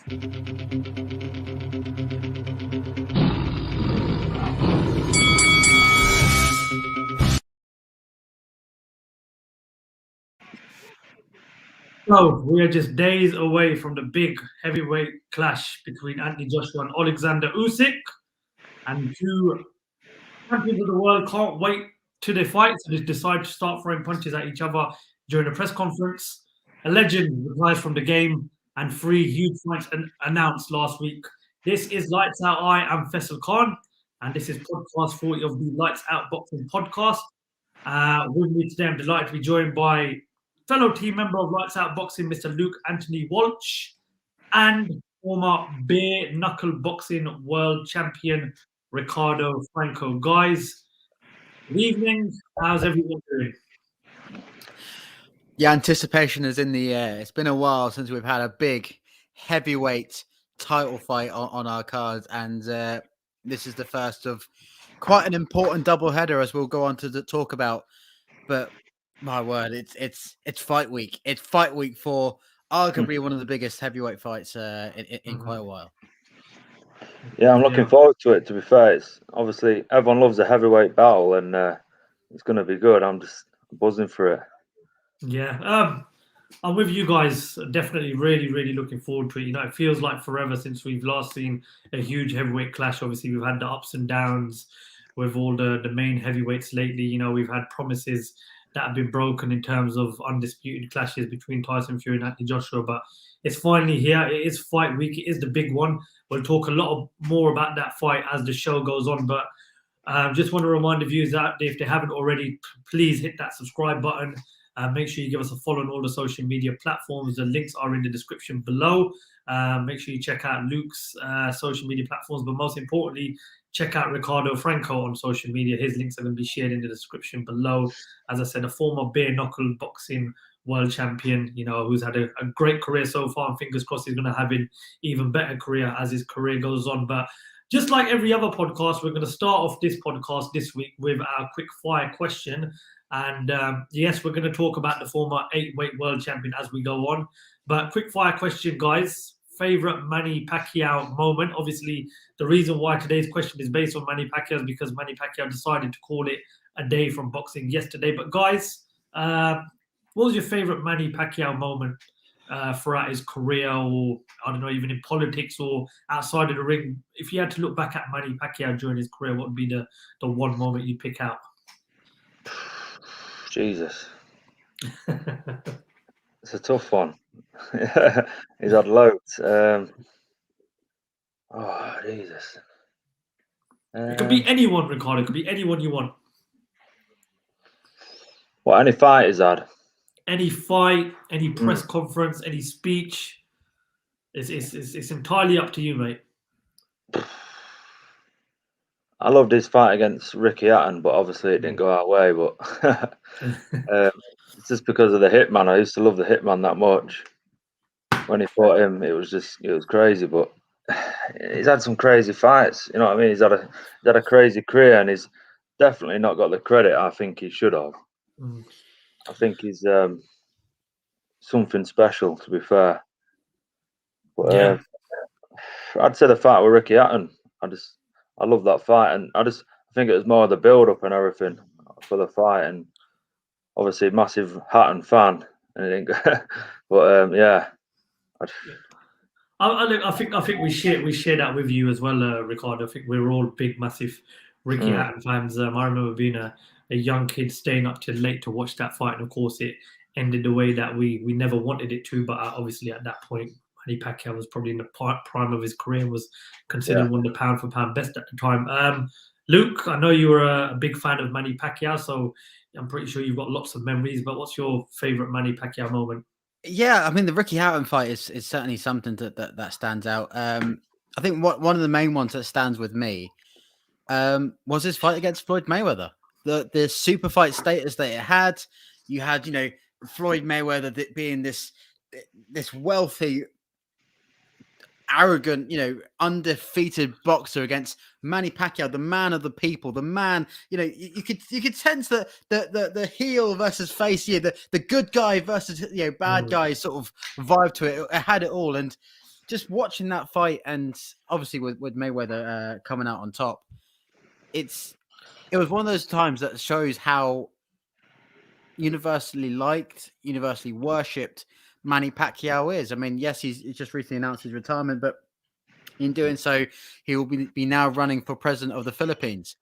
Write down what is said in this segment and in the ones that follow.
So we are just days away from the big heavyweight clash between Anthony Joshua and Oleksandr Usyk, and two champions of the world can't wait to their fight, so they decide to start throwing punches at each other during a press conference. A legend replies from the game, and three huge fights announced last week. This is Lights Out. I am Faisal Khan, and this is podcast 40 of the Lights Out Boxing podcast. With me today, I'm delighted to be joined by fellow team member of Lights Out Boxing, Mr. Luke Anthony Walsh, and former Bare Knuckle Boxing world champion, Ricardo Franco. Guys, good evening. How's everyone doing? Yeah, anticipation is in the air. It's been a while since we've had a big heavyweight title fight on our cards, and this is the first of quite an important doubleheader, as we'll go on to talk about. But my word, it's fight week. It's fight week for arguably one of the biggest heavyweight fights in quite a while. Yeah, I'm looking forward to it. To be fair, it's obviously everyone loves a heavyweight battle, and it's going to be good. I'm just buzzing for it. Yeah, I'm with you guys. Definitely, really looking forward to it. You know, it feels like forever since we've last seen a huge heavyweight clash. Obviously, we've had the ups and downs with all the main heavyweights lately. You know, we've had promises that have been broken in terms of undisputed clashes between Tyson Fury and Anthony Joshua, but it's finally here. It is fight week. It is the big one. We'll talk a lot more about that fight as the show goes on, but just want to remind the viewers out there, if they haven't already, please hit that subscribe button. Make sure you give us a follow on all the social media platforms. The links are in the description below. Make sure you check out Luke's social media platforms, but most importantly, check out Ricardo Franco on social media. His links are going to be shared in the description below. As I said, a former bare knuckle boxing world champion, you know, who's had a great career so far, and fingers crossed he's going to have an even better career as his career goes on. But just like every other podcast, we're going to start off this podcast this week with our quick fire question. And yes, we're going to talk about the former 8-weight world champion as we go on. But quick fire question, guys. Favorite Manny Pacquiao moment? Obviously, the reason why today's question is based on Manny Pacquiao is because Manny Pacquiao decided to call it a day from boxing yesterday. But guys, what was your favorite Manny Pacquiao moment throughout his career, or I don't know, even in politics or outside of the ring? If you had to look back at Manny Pacquiao during his career, what would be the one moment you pick out? Jesus. It's a tough one. He's had loads. Oh, Jesus. It could be anyone, Ricardo. It could be anyone you want. What, any fight he's had? Any fight, any press conference, any speech. It's entirely up to you, mate. I loved his fight against Ricky Hatton, but obviously it didn't go our way. But it's just because of the Hitman. I used to love the Hitman that much. When he fought him, it was crazy. But he's had some crazy fights. You know what I mean? He's had a crazy career, and he's definitely not got the credit I think he should have. I think he's something special, to be fair. But I'd say the fight with Ricky Hatton. I love that fight, and I think it was more the build-up and everything for the fight, and obviously massive Hatton fan, and it didn't go. But yeah, I think we share that with you as well, Ricardo. I think we're all big, massive Ricky Hatton fans. I remember being a young kid staying up till late to watch that fight, and of course it ended the way that we never wanted it to. But obviously at that point, Manny Pacquiao was probably in the prime of his career and was considered one of the pound-for-pound best at the time. Luke, I know you were a big fan of Manny Pacquiao, so I'm pretty sure you've got lots of memories, but what's your favourite Manny Pacquiao moment? Yeah, I mean, the Ricky Hatton fight is certainly something that stands out. I think one of the main ones that stands with me was his fight against Floyd Mayweather. The super fight status that it had. You had, Floyd Mayweather being this wealthy, arrogant, undefeated boxer against Manny Pacquiao, the man of the people, the man, you could sense that the heel versus face, the good guy versus bad guy sort of vibe to it. It had it all, and just watching that fight, and obviously with Mayweather coming out on top, it was one of those times that shows how universally liked, universally worshipped Manny Pacquiao is. I mean, yes, he's just recently announced his retirement, but in doing so, he will be now running for president of the Philippines.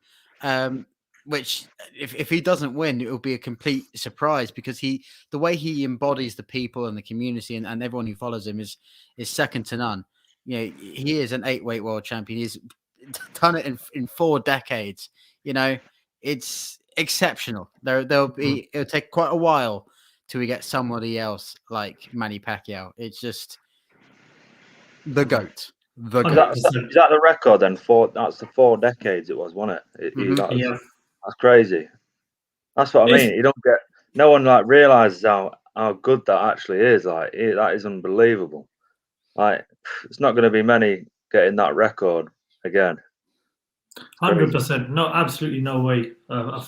Which, if he doesn't win, it will be a complete surprise, because the way he embodies the people and the community and everyone who follows him is second to none. You know, he is an 8-weight world champion. He's done it in 4 decades. You know, it's exceptional. It'll take quite a while till we get somebody else like Manny Pacquiao. It's just the GOAT. The GOAT. Is that the record then? That's the 4 decades it was, wasn't it? Yeah. That's crazy. That's what I mean. You don't get, no one like realizes how good that actually is. Like that is unbelievable. Like it's not going to be many getting that record again. 100%. No, absolutely no way. A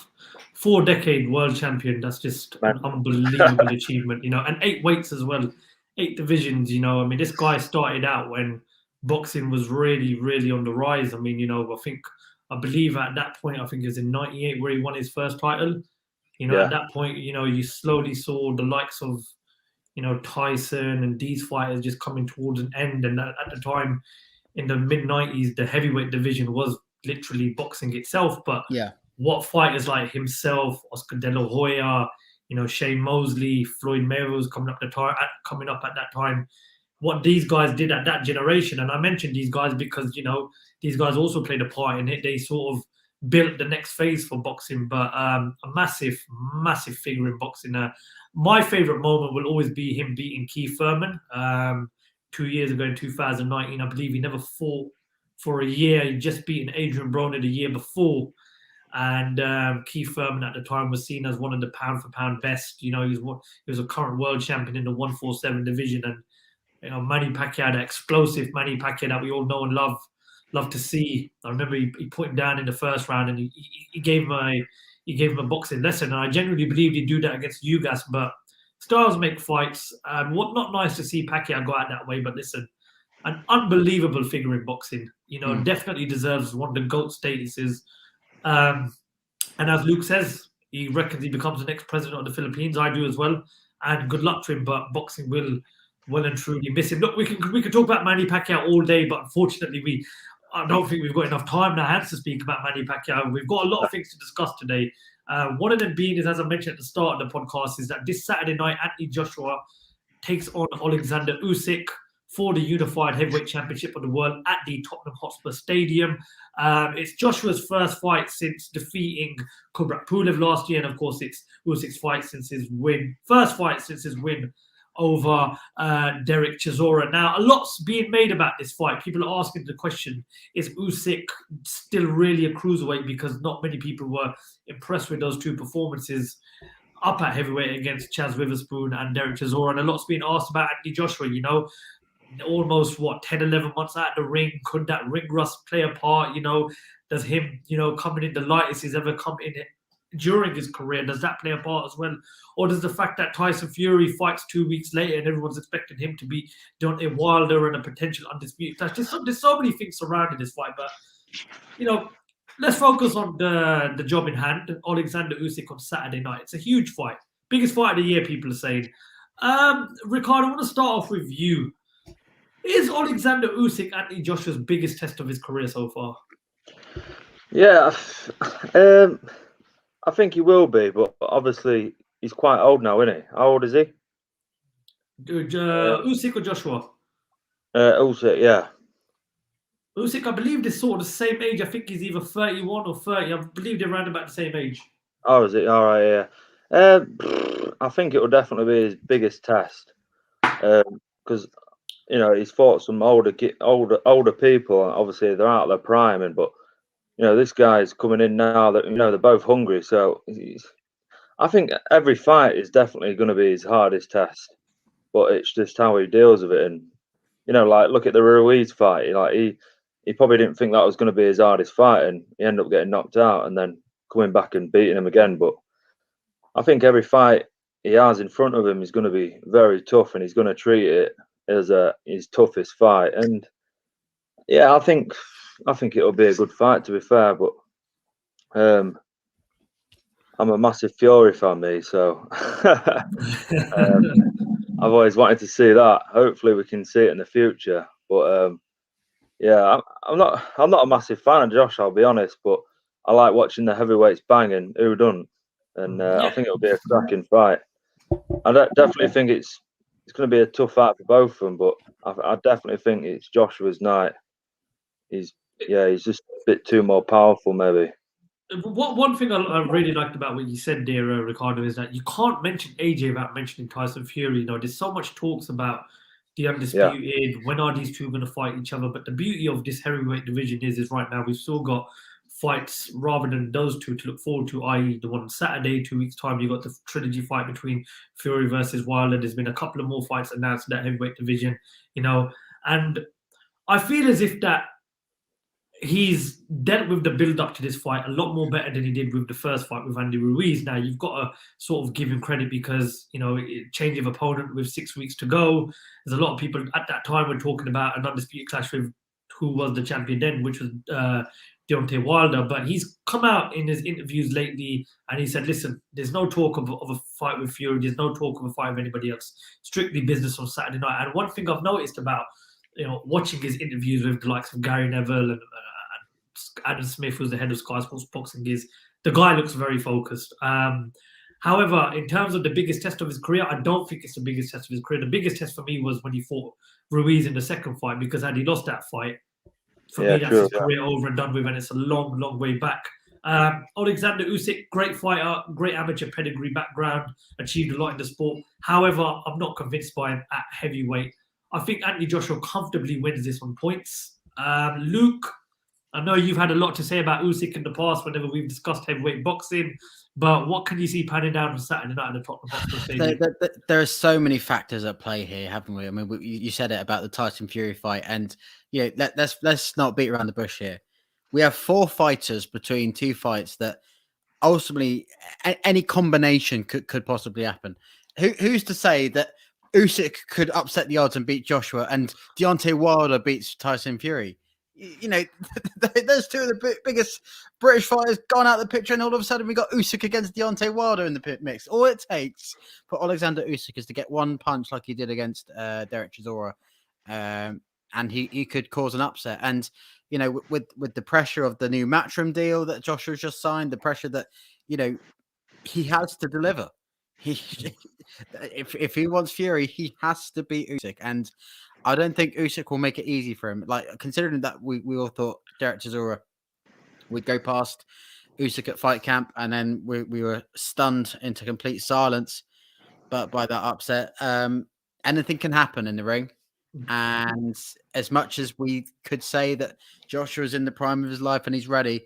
4-decade world champion. That's just an unbelievable achievement. You know, and 8 weights as well, 8 divisions. You know, I mean, this guy started out when boxing was really, really on the rise. I mean, you know, I believe at that point, I think it was in '98 where he won his first title. You know, at that point, you know, you slowly saw the likes of, you know, Tyson and these fighters just coming towards an end. And at the time, in the mid-90s, the heavyweight division was literally boxing itself. But what fighters like himself, Oscar De La Hoya, you know, Shane Mosley, Floyd Mayweather coming up at that time, what these guys did at that generation. And I mentioned these guys because, you know, these guys also played a part in it. They sort of built the next phase for boxing, but a massive, massive figure in boxing. My favorite moment will always be him beating Keith Thurman 2 years ago in 2019. I believe he never fought for a year. He just beaten Adrian Broner the year before. And Keith Thurman at the time was seen as one of the pound-for-pound best. You know, he was a current world champion in the 147 division. And, you know, Manny Pacquiao, the explosive Manny Pacquiao that we all know and love to see. I remember he put him down in the first round, and he gave him a boxing lesson. And I genuinely believed he'd do that against Ugas, but styles make fights. Not nice to see Pacquiao go out that way, but listen, an unbelievable figure in boxing. You know, definitely deserves one of the GOAT statuses. And as Luke says, he reckons he becomes the next president of the Philippines. I do as well. And good luck to him, but boxing will well and truly miss him. Look, we can talk about Manny Pacquiao all day, but unfortunately, I don't think we've got enough time in our hands to speak about Manny Pacquiao. We've got a lot of things to discuss today. One of them being is, as I mentioned at the start of the podcast, is that this Saturday night, Anthony Joshua takes on Oleksandr Usyk for the unified heavyweight championship of the world at the Tottenham Hotspur Stadium. It's Joshua's first fight since defeating Kubrat last year, and of course, it's Usyk's first fight since his win over Dereck Chisora. Now, a lot's being made about this fight. People are asking the question, is Usyk still really a cruiserweight? Because not many people were impressed with those 2 performances up at heavyweight against Chaz Witherspoon and Dereck Chisora. And a lot's been asked about Anthony Joshua, you know, almost 10, 11 months out of the ring. Could that ring rust play a part? You know, does him, you know, coming in the lightest he's ever come in during his career, does that play a part as well? Or does the fact that Tyson Fury fights 2 weeks later and everyone's expecting him to be Deontay Wilder and a potential undisputed clash? There's so many things surrounding this fight, but, you know, let's focus on the job in hand. Oleksandr Usyk on Saturday night. It's a huge fight. Biggest fight of the year, people are saying. Ricardo, I want to start off with you. Is Oleksandr Usyk Anthony Joshua's biggest test of his career so far? Yeah, I think he will be, but obviously he's quite old now, isn't he? How old is he? Usyk or Joshua? Usyk, yeah. Usyk, I believe they're sort of the same age. I think he's either 31 or 30. I believe they're around about the same age. Oh, is it? All right, yeah. I think it will definitely be his biggest test because you know he's fought some older people. Obviously, they're out of their prime, but you know this guy's coming in now that you know they're both hungry. So I think every fight is definitely going to be his hardest test, but it's just how he deals with it. And you know, like look at the Ruiz fight. Like he probably didn't think that was going to be his hardest fight, and he ended up getting knocked out, and then coming back and beating him again. But I think every fight he has in front of him is going to be very tough, and he's going to treat it as his toughest fight. And yeah, I think it'll be a good fight, to be fair. But I'm a massive Fury fan, me, so I've always wanted to see that. Hopefully, we can see it in the future. But yeah, I'm not a massive fan of Josh, I'll be honest. But I like watching the heavyweights banging. Who doesn't? And I think it'll be a cracking fight. I definitely think it's going to be a tough fight for both of them. But I definitely think it's Joshua's night. He's just a bit too more powerful, maybe. One thing I really liked about what you said there, Ricardo, is that you can't mention AJ without mentioning Tyson Fury. You know, there's so much talks about the undisputed. When are these two going to fight each other? But the beauty of this heavyweight division is right now we've still got fights rather than those two to look forward to, i.e. the one on Saturday, 2 weeks' time, you got the trilogy fight between Fury versus Wilder. There's been a couple of more fights announced in that heavyweight division, you know, and I feel as if that he's dealt with the build-up to this fight a lot more better than he did with the first fight with Andy Ruiz. Now, you've got to sort of give him credit because, you know, change of opponent with 6 weeks to go. There's a lot of people at that time were talking about an undisputed clash with who was the champion then, which was Deontay Wilder. But he's come out in his interviews lately and he said, listen, there's no talk of a fight with Fury. There's no talk of a fight with anybody else. Strictly business on Saturday night. And one thing I've noticed about, you know, watching his interviews with the likes of Gary Neville and Adam Smith, who's the head of Sky Sports Boxing, is the guy looks very focused. However, in terms of the biggest test of his career, I don't think it's the biggest test of his career. The biggest test for me was when he fought Ruiz in the second fight, because had he lost that fight, for me, that's his career over and done with, and it's a long, long way back. Oleksandr Usyk, great fighter, great amateur pedigree background, achieved a lot in the sport. However, I'm not convinced by him at heavyweight. I think Anthony Joshua comfortably wins this on points. Luke, I know you've had a lot to say about Usyk in the past whenever we've discussed heavyweight boxing, but what can you see panning down on Saturday night at the Tottenham Hotspurs Stadium? There are so many factors at play here, haven't we? I mean, you said it about the Tyson Fury fight, and you know, let's not beat around the bush here. We have 4 fighters between 2 fights that ultimately any combination could possibly happen. Who's to say that Usyk could upset the odds and beat Joshua, and Deontay Wilder beats Tyson Fury? You know, those 2 of the biggest British fighters gone out of the picture, and all of a sudden we got Usyk against Deontay Wilder in the pit mix. All it takes for Oleksandr Usyk is to get one punch like he did against Dereck Chisora, and he could cause an upset. And you know, with the pressure of the new Matchroom deal that Joshua's just signed, the pressure that, you know, he has to deliver. If he wants Fury, he has to beat Usyk, and I don't think Usyk will make it easy for him. Like, considering that we all thought Dereck Chisora would go past Usyk at fight camp, and then we were stunned into complete silence, but by that upset, anything can happen in the ring. And as much as we could say that Joshua's in the prime of his life and he's ready,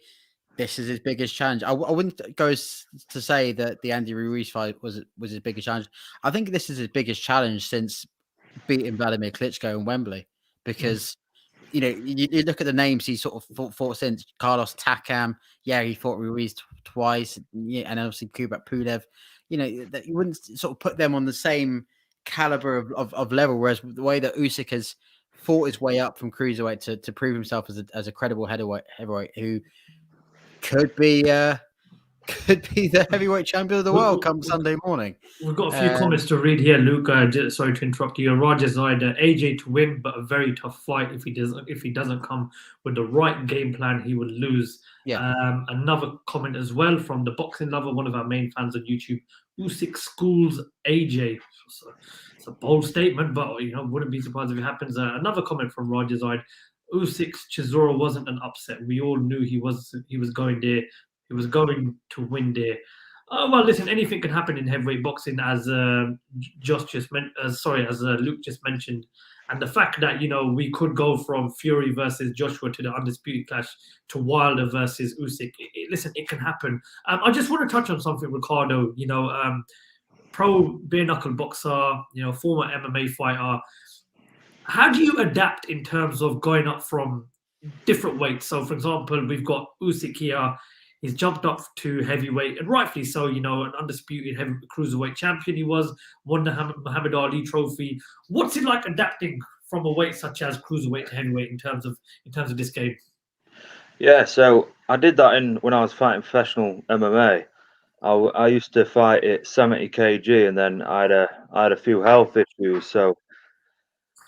this is his biggest challenge. I wouldn't go to say that the Andy Ruiz fight was his biggest challenge. I think this is his biggest challenge since beating Vladimir Klitschko in Wembley, because you know, you look at the names he sort of fought since. Carlos Takam, yeah, he fought Ruiz twice, yeah, and obviously Kubrat Pulev. You know, that you wouldn't sort of put them on the same caliber of level, whereas the way that Usyk has fought his way up from cruiserweight to prove himself as a credible heavyweight who could be the heavyweight champion of the world come Sunday morning. We've got a few comments to read here, Luke. Sorry to interrupt you. Roger Zaid, AJ to win, but a very tough fight. If he doesn't come with the right game plan, he will lose. Yeah. Another comment as well from the Boxing Lover, one of our main fans on YouTube. Usyk schools AJ. It's a bold statement, but you know, wouldn't be surprised if it happens. Another comment from Roger Zaid. Usyk's Chisora wasn't an upset. We all knew he was going there. He was going to win there. Well, listen, anything can happen in heavyweight boxing, as Luke just mentioned, and the fact that, you know, we could go from Fury versus Joshua to the undisputed clash to Wilder versus Usyk. Listen, it can happen. I just want to touch on something, Ricardo. You know, pro bare knuckle boxer, you know, former MMA fighter. How do you adapt in terms of going up from different weights? So, for example, we've got Usyk here. He's jumped up to heavyweight, and rightfully so. You know, an undisputed cruiserweight champion he was, won the Muhammad Ali Trophy. What's it like adapting from a weight such as cruiserweight to heavyweight in terms of this game? Yeah, so I did that when I was fighting professional MMA. I used to fight at 70 kg, and then I had a few health issues, so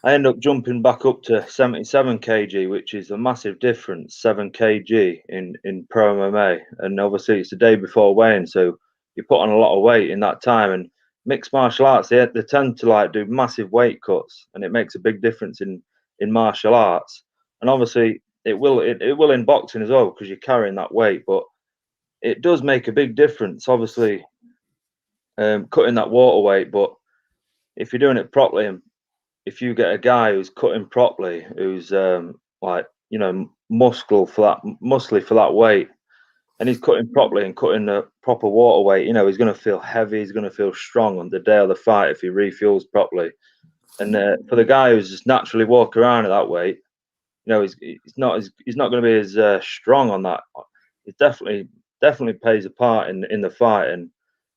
I ended up jumping back up to 77 kg, which is a massive difference, 7 kg in pro MMA. And obviously it's the day before weighing, so you put on a lot of weight in that time. And mixed martial arts, they tend to like do massive weight cuts, and it makes a big difference in martial arts. And obviously it will in boxing as well, because you're carrying that weight, but it does make a big difference, obviously, cutting that water weight. But if you're doing it properly, if you get a guy who's cutting properly, who's like, you know, muscly for that weight, and he's cutting properly and cutting the proper water weight, you know, he's going to feel heavy, he's going to feel strong on the day of the fight if he refuels properly. And for the guy who's just naturally walk around at that weight, you know, he's not going to be as strong on that. It definitely plays a part in the fight. And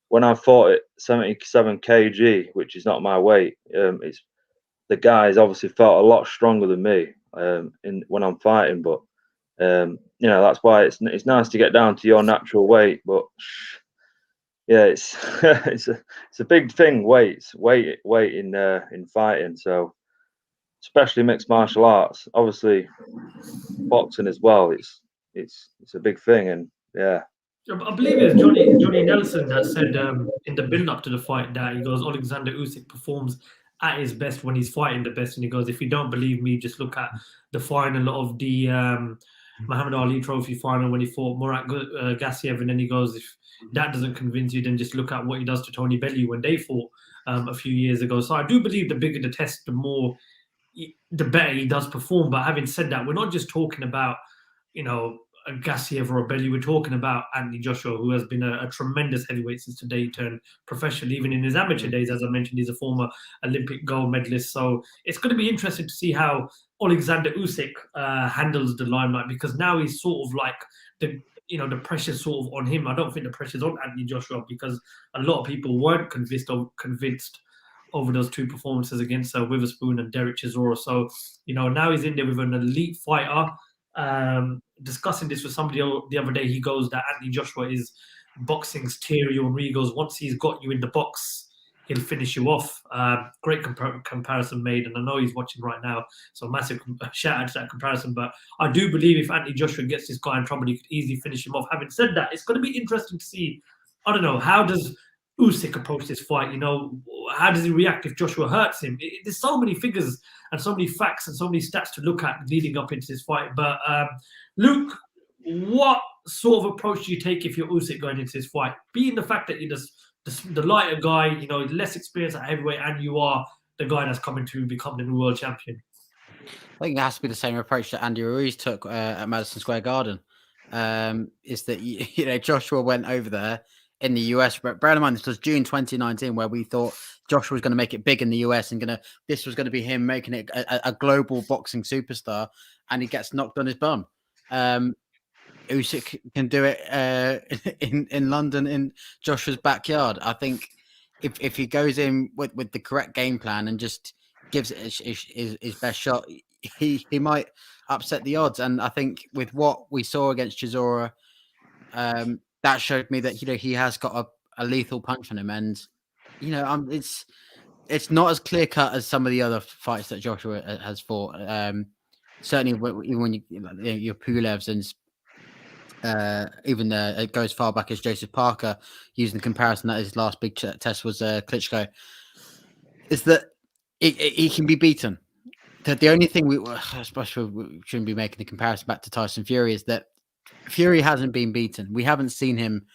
when I fought at 77 kg, which is not my weight, the guys obviously felt a lot stronger than me when I'm fighting. But you know, that's why it's nice to get down to your natural weight. But yeah, it's it's a big thing. Weight in fighting. So especially mixed martial arts, obviously boxing as well. It's a big thing, and yeah. I believe it was Johnny Nelson that said in the build-up to the fight that he goes, Oleksandr Usyk performs at his best when he's fighting the best. And he goes, if you don't believe me, just look at the final of the Muhammad Ali Trophy final when he fought Murat Gassiev. And then he goes, if that doesn't convince you, then just look at what he does to Tony Bellew when they fought a few years ago. So I do believe the bigger the test, the better he does perform. But having said that, we're not just talking about, you know, Gassiev or Bellew. We're talking about Anthony Joshua, who has been a tremendous heavyweight since the day he turned professional. Even in his amateur days, as I mentioned, he's a former Olympic gold medalist. So it's going to be interesting to see how Oleksandr Usyk handles the limelight, because now he's sort of like the pressure's sort of on him. I don't think the pressure's on Anthony Joshua, because a lot of people weren't convinced over those two performances against Witherspoon and Dereck Chisora. So, you know, now he's in there with an elite fighter. Discussing this with somebody the other day, he goes that Anthony Joshua is boxing's Thierry Henry. Goes, once he's got you in the box, he'll finish you off. Great comparison made, and I know he's watching right now, so massive shout out to that comparison. But I do believe if Anthony Joshua gets this guy in trouble, he could easily finish him off. Having said that, it's going to be interesting to see. I don't know, how does Usyk approach this fight? You know, how does he react if Joshua hurts him? There's so many figures and so many facts and so many stats to look at leading up into this fight. But Luke, what sort of approach do you take if you're Usyk going into this fight? Being the fact that you're the lighter guy, you know, less experience at heavyweight, and you are the guy that's coming to become the new world champion. I think it has to be the same approach that Andy Ruiz took at Madison Square Garden. Is that, you know, Joshua went over there in the US. But bear in mind, this was June 2019, where we thought Joshua was going to make it big in the US and this was going to be him making it a global boxing superstar, and he gets knocked on his bum. Usyk can do it in London, in Joshua's backyard. I think if he goes in with the correct game plan and just gives it his best shot, he might upset the odds. And I think with what we saw against Chisora, that showed me that, you know, he has got a lethal punch on him. And, you know, it's not as clear cut as some of the other fights that Joshua has fought. Certainly, even when your Pulevs and even it goes far back as Joseph Parker, using the comparison that his last big test was Klitschko, is that he can be beaten. The only thing I suppose we shouldn't be making the comparison back to Tyson Fury is that Fury hasn't been beaten. We haven't seen him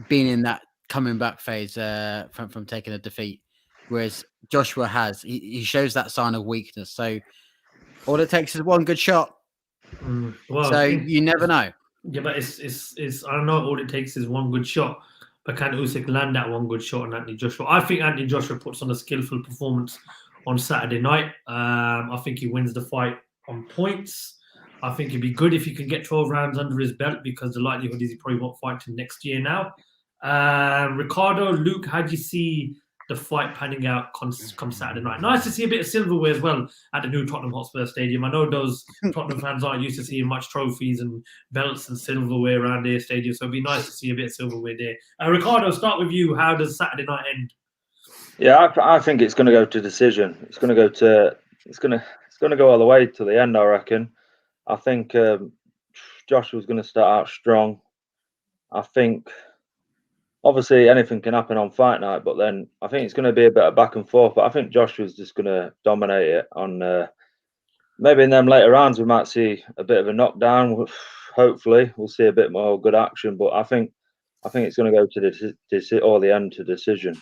being in that coming back phase from taking a defeat, whereas Joshua has. He shows that sign of weakness. So all it takes is one good shot. So you never know. Yeah, but it's I don't know. All it takes is one good shot. But can Usyk land that one good shot on Anthony Joshua? I think Anthony Joshua puts on a skillful performance on Saturday night. I think he wins the fight on points. I think it'd be good if he can get 12 rounds under his belt because the likelihood is he probably won't fight till next year now. Ricardo, Luke, how do you see the fight panning out come Saturday night? Nice to see a bit of silverware as well at the new Tottenham Hotspur Stadium. I know those Tottenham fans aren't used to seeing much trophies and belts and silverware around their stadium, so it'd be nice to see a bit of silverware there. Ricardo, start with you. How does Saturday night end? Yeah, I think it's going to go to decision. It's going to go all the way to the end, I reckon. I think Joshua's going to start out strong. I think obviously anything can happen on fight night, but then I think it's going to be a bit of back and forth. But I think Joshua's just going to dominate it on. Maybe in them later rounds we might see a bit of a knockdown. Hopefully we'll see a bit more good action. But I think it's going to go to the end to decision.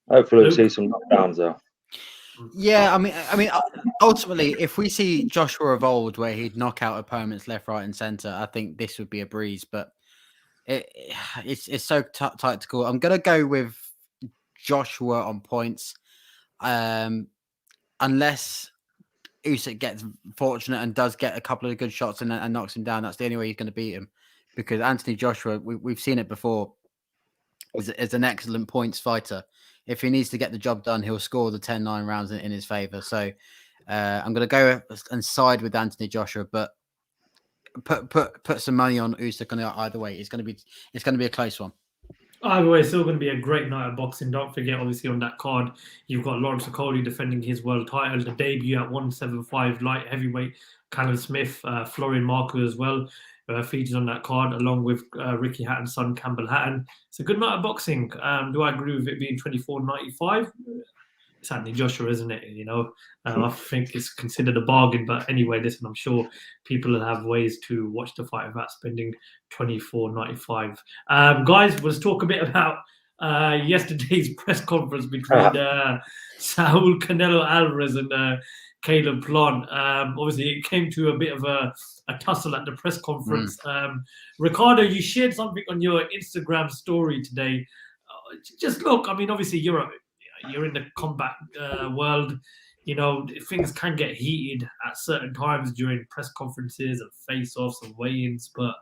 Hopefully we'll see some knockdowns though. Yeah, I mean, ultimately, if we see Joshua evolved where he'd knock out opponents left, right, and center, I think this would be a breeze. But it's so tight to call. I'm gonna go with Joshua on points, unless Usyk gets fortunate and does get a couple of good shots and knocks him down. That's the only way he's going to beat him, because Anthony Joshua, we've seen it before, is an excellent points fighter. If he needs to get the job done, he'll score the 10-9 rounds in his favor. So I'm going to go and side with Anthony Joshua, but put some money on Usyk on either way. It's going to be a close one. Either way, it's still going to be a great night of boxing. Don't forget, obviously, on that card, you've got Lawrence Okoli defending his world title, the debut at 175 light heavyweight, Callum Smith, Florian Marco as well, featured on that card, along with Ricky Hatton's son, Campbell Hatton. It's a good night of boxing. Do I agree with it being 24.95? It's Anthony Joshua, isn't it? I think it's considered a bargain. But anyway, listen, I'm sure people will have ways to watch the fight without spending $24.95. Guys, let's talk a bit about yesterday's press conference between Saul Canelo Alvarez and Caleb Plant. Obviously, it came to a bit of a tussle at the press conference. Ricardo, you shared something on your Instagram story today. Just look, I mean, obviously, you're in the combat world. Things can get heated at certain times during press conferences and face-offs and weigh-ins. But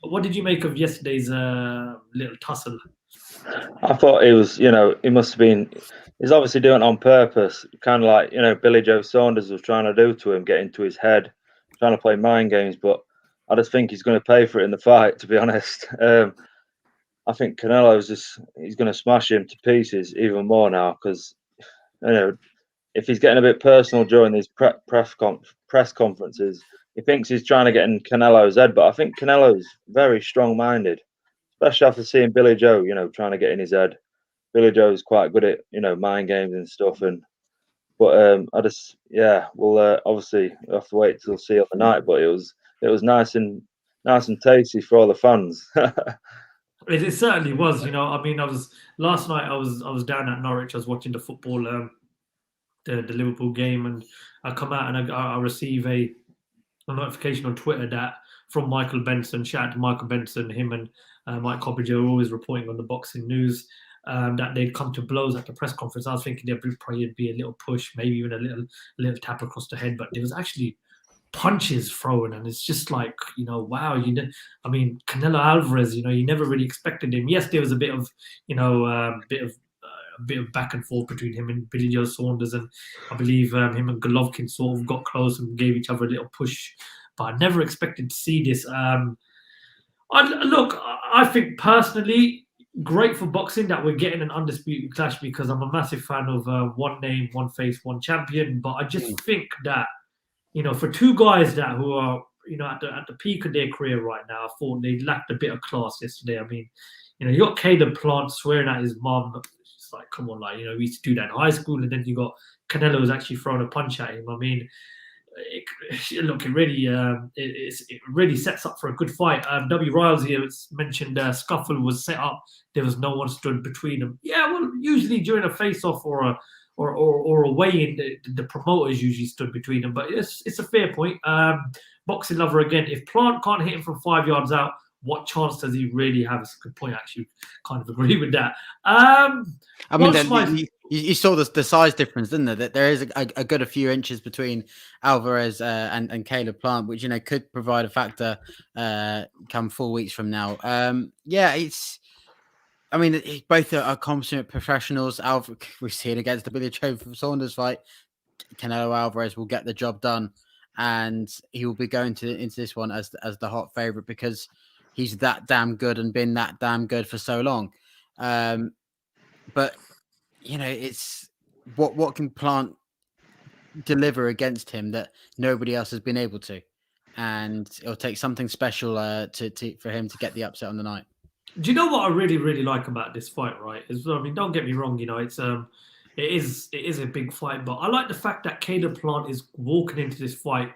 what did you make of yesterday's little tussle? I thought he was, he must have been. He's obviously doing it on purpose, kind of like Billy Joe Saunders was trying to do to him, get into his head, trying to play mind games. But I just think he's going to pay for it in the fight. To be honest, I think Canelo's he's going to smash him to pieces even more now, because if he's getting a bit personal during these press conferences, he thinks he's trying to get in Canelo's head. But I think Canelo's very strong-minded, especially after seeing Billy Joe, trying to get in his head. Billy Joe's quite good at mind games and stuff. But we'll obviously have to wait till see on the night. But it was nice and tasty for all the fans. It certainly was. I mean, last night. I was down at Norwich. I was watching the football, the Liverpool game, and I come out and I receive a notification on Twitter that from Michael Benson. Shout out to Michael Benson. Him and Mike Coppinger are always reporting on the boxing news. That they'd come to blows at the press conference. I was thinking there'd probably be a little push, maybe even a little tap across the head, but there was actually punches thrown, and it's just like, wow. I mean, Canelo Alvarez, you never really expected him. Yes, there was a bit of back and forth between him and Billy Joe Saunders, and I believe him and Golovkin sort of got close and gave each other a little push, but I never expected to see this. I think personally, great for boxing that we're getting an undisputed clash, because I'm a massive fan of one name, one face, one champion. But I just think that, for two guys who are, at the peak of their career right now, I thought they lacked a bit of class yesterday. I mean, you got Caleb Plant swearing at his mum. It's like, come on, we used to do that in high school, and then you got Canelo who's actually throwing a punch at him. I mean, it really sets up for a good fight. W. Riles here mentioned scuffle was set up. There was no one stood between them. Yeah, well, usually during a face-off or a weigh-in, the promoters usually stood between them. But it's a fair point. Boxing lover again. If Plant can't hit him from 5 yards out, what chance does he really have? It's a good point, actually. Kind of agree with that. I mean, you saw the size difference, didn't there? That there is a good few inches between Alvarez and Caleb Plant, which could provide a factor come 4 weeks from now. Both are consummate professionals. We've seen against the Billy Joe Saunders fight, Canelo Alvarez will get the job done, and he will be going into this one as the hot favorite because he's that damn good and been that damn good for so long. But it's what can Plant deliver against him that nobody else has been able to, and it'll take something special for him to get the upset on the night. Do you know what I really, really like about this fight, right? Don't get me wrong, it is a big fight, but I like the fact that Caleb Plant is walking into this fight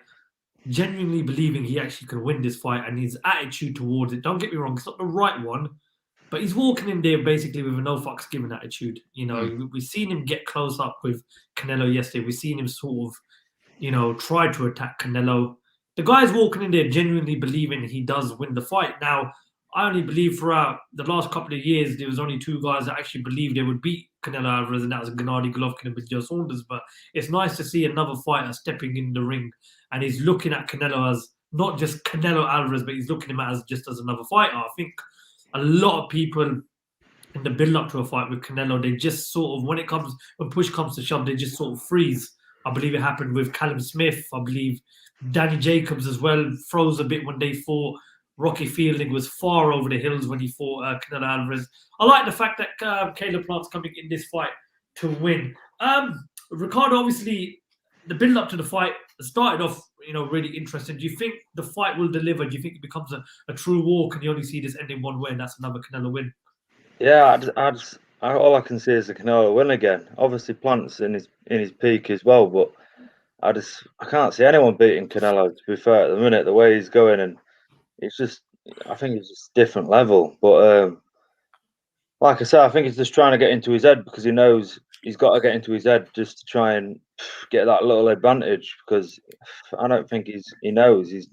genuinely believing he actually can win this fight, and his attitude towards it. Don't get me wrong, it's not the right one, but he's walking in there basically with a no fucks given attitude. We've seen him get close up with Canelo yesterday. We've seen him sort of, try to attack Canelo. The guy's walking in there genuinely believing he does win the fight. Now, I only believe throughout the last couple of years, there was only two guys that actually believed they would beat Canelo Alvarez, and that was Gennady Golovkin and Billy Joe Saunders. But it's nice to see another fighter stepping in the ring, and he's looking at Canelo as not just Canelo Alvarez, but he's looking at him as just as another fighter. I think a lot of people in the build-up to a fight with Canelo, they just sort of, when push comes to shove, they just sort of freeze. I believe it happened with Callum Smith. I believe Danny Jacobs as well froze a bit when they fought. Rocky Fielding was far over the hills when he fought Canelo Alvarez. I like the fact that Caleb Plant's coming in this fight to win. Ricardo, obviously, the build-up to the fight started off, really interesting. Do you think the fight will deliver? Do you think it becomes a true war? Can you only see this ending one way, and that's another Canelo win? Yeah, all I can see is the Canelo win again. Obviously, Plant's in his peak as well, but I can't see anyone beating Canelo. To be fair, at the minute, the way he's going, and I think it's just a different level. But like I said, I think he's just trying to get into his head because he knows he's got to get into his head just to try and get that little advantage. Because I don't think he knows he's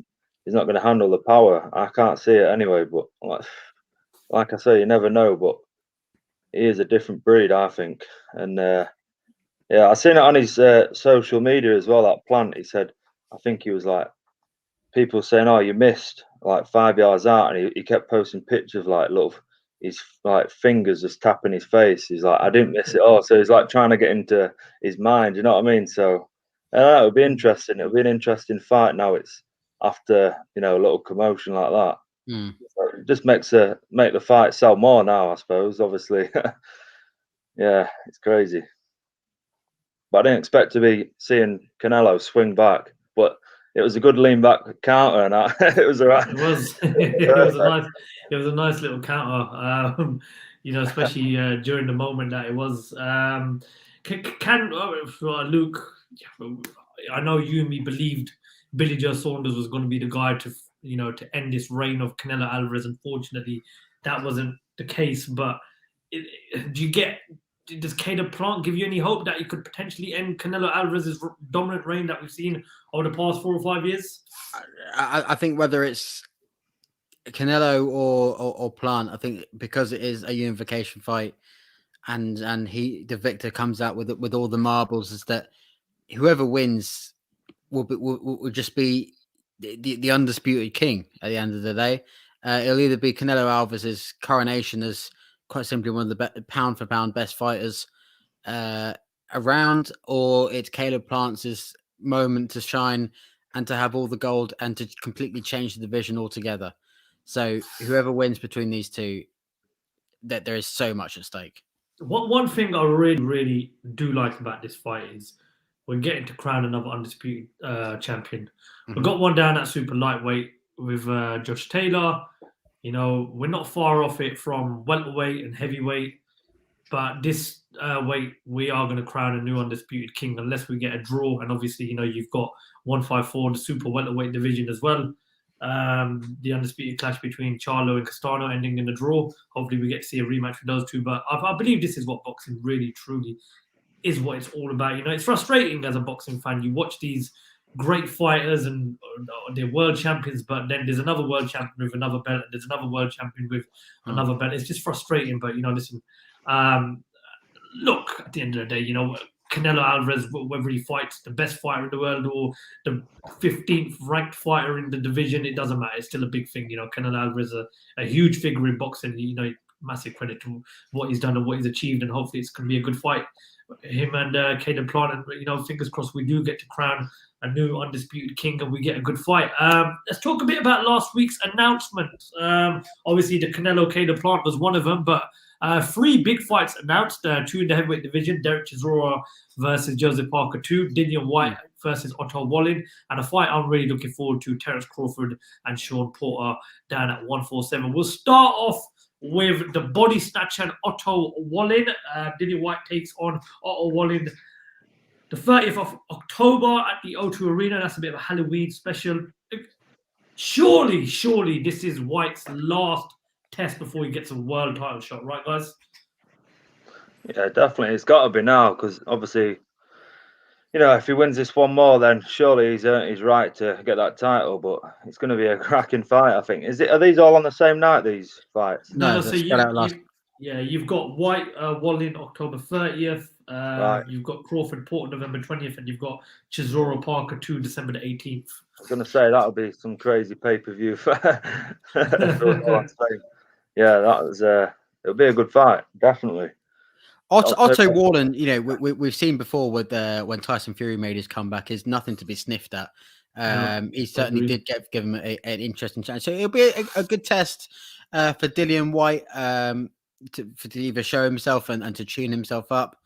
not going to handle the power. I can't see it anyway. But like I say, you never know. But he is a different breed, I think. And I seen it on his social media as well. That Plant, he said, I think he was like, people saying, "Oh, you missed like 5 yards out," and he kept posting pictures of like his like fingers just tapping his face. He's like, "I didn't miss it all." So he's like trying to get into his mind. You know what I mean? So it'll be interesting. It'll be an interesting fight. Now it's after a little commotion like that. So it just make the fight sell more now, I suppose. Obviously, yeah, it's crazy. But I didn't expect to be seeing Canelo swing back, but it was a good lean back counter, and it was all right. It was. It was a nice little counter. Especially during the moment that it was. Luke? I know you and me believed Billy Joe Saunders was going to be the guy to end this reign of Canelo Alvarez. Unfortunately, that wasn't the case. But does Caleb Plant give you any hope that he could potentially end Canelo Alvarez's dominant reign that we've seen over the past 4 or 5 years? I think whether it's Canelo or Plant, I think because it is a unification fight, and the victor comes out with all the marbles, is that whoever wins will just be the undisputed king at the end of the day. It'll either be Canelo Alvarez's coronation as quite simply one of the pound for pound best fighters around, or it's Caleb Plant's moment to shine and to have all the gold and to completely change the division altogether. So whoever wins between these two, that there is so much at stake. One thing I really, really do like about this fight is we're getting to crown another undisputed champion. Mm-hmm. We've got one down at super lightweight with Josh Taylor. We're not far off it from welterweight and heavyweight, but this weight, we are going to crown a new undisputed king unless we get a draw. And obviously, you've got 154, the super welterweight division as well. The undisputed clash between Charlo and Castano ending in a draw. Hopefully we get to see a rematch with those two. But I believe this is what boxing really, truly is, what it's all about. It's frustrating as a boxing fan. You watch these great fighters and they're world champions, but then there's another world champion with another belt, and there's another world champion with another belt. It's just frustrating, but listen, look, at the end of the day, Canelo Alvarez, whether he fights the best fighter in the world or the 15th ranked fighter in the division, it doesn't matter. It's still a big thing. Canelo Alvarez is a huge figure in boxing. Massive credit to what he's done and what he's achieved, and hopefully it's going to be a good fight. Him and Caleb Plant, and fingers crossed we do get to crown a new undisputed king and we get a good fight. Let's talk a bit about last week's announcement. Obviously, the Canelo Caleb Plant was one of them, but 3 big fights announced, 2 in the heavyweight division, Dereck Chisora versus Joseph Parker 2, Dillian Whyte versus Otto Wallin, and a fight I'm really looking forward to, Terence Crawford and Shawn Porter down at 147. We'll start off with the body snatcher and Otto Wallin. Dillian Whyte takes on Otto Wallin the 30th of October at the O2 Arena. That's a bit of a Halloween special. Surely this is Whyte's last test before he gets a world title shot, right, guys? Yeah, definitely. It's got to be now, because obviously, if he wins this one more, then surely he's earned his right to get that title. But it's going to be a cracking fight, I think. Are these all on the same night, these fights? No. So you've got Whyte-Wallin October 30th. Right. You've got Crawford Porter November 20th, and you've got Chisora Parker 2 December the 18th. I was going to say that'll be some crazy pay-per-view. Yeah, it'll be a good fight, definitely. Otto Wallin, we've seen before with when Tyson Fury made his comeback, is nothing to be sniffed at. He certainly did give him an interesting chance. So it'll be a good test for Dillian Whyte to either show himself and to tune himself up,